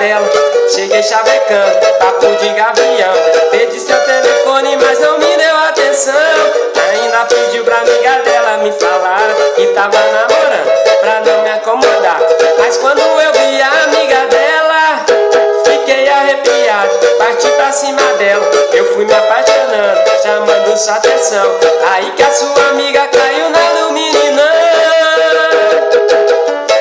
dela, cheguei chavecando, papo de gavião. Pedi seu telefone, mas não me deu atenção. Ainda pediu pra amiga dela me falar que tava namorando, pra não me acomodar. Mas quando eu vi a amiga dela, fiquei arrepiado, parti pra cima dela. Eu fui me apaixonando, chamando sua atenção. Aí que a sua amiga caiu na do meninão.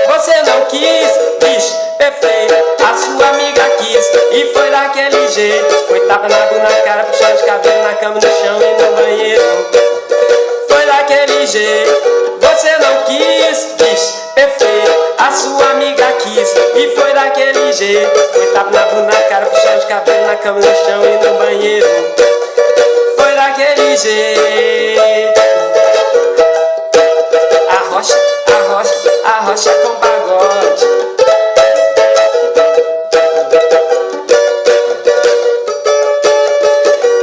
Você não quis, bicho, perfeito, a sua amiga quis, e foi daquele jeito. Foi tapa na bunda, na cara, puxão de cabelo, na cama, no chão e no banheiro. Foi daquele jeito. Você não quis, bicho, perfeito, a sua amiga quis, e foi daquele jeito. Foi tapa na bunda, na cara, puxão de cabelo, na cama, no chão e no banheiro. Foi daquele jeito. Arrocha com pagode.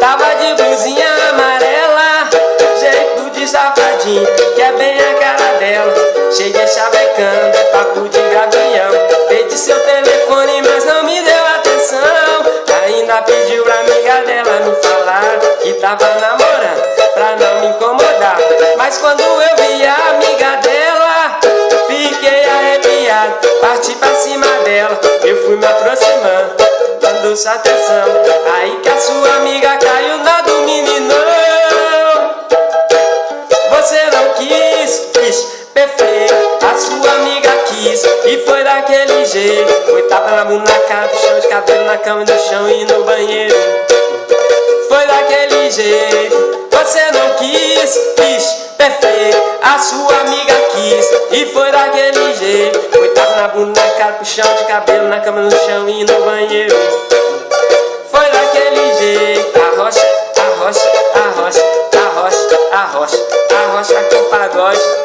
Tava de blusinha amarela, jeito de safadinho, que é bem a cara dela. Cheguei chavecando, papo de gavião. Pedi seu telefone, mas não me deu atenção. Ainda pediu pra amiga dela me falar que tava namorando, pra não me incomodar. Mas quando eu vi a amiga dela, fiquei arrepiado, parti pra cima dela. Eu fui me aproximando, dando sua atenção. Aí que a sua amiga caiu na do meninão. Você não quis, bicho, perfeito, a sua amiga quis, e foi daquele jeito. Foi tapa na bunda, na cara, puxão de cabelo, na cama, no chão e no banheiro. Foi daquele jeito. Você não quis, bicho, perfeito, a sua amiga quis, e foi daquele jeito. Foi tapa na bunda, na cara, puxão de cabelo, na cama, no chão e no banheiro. Foi daquele jeito. Arrocha com pagode.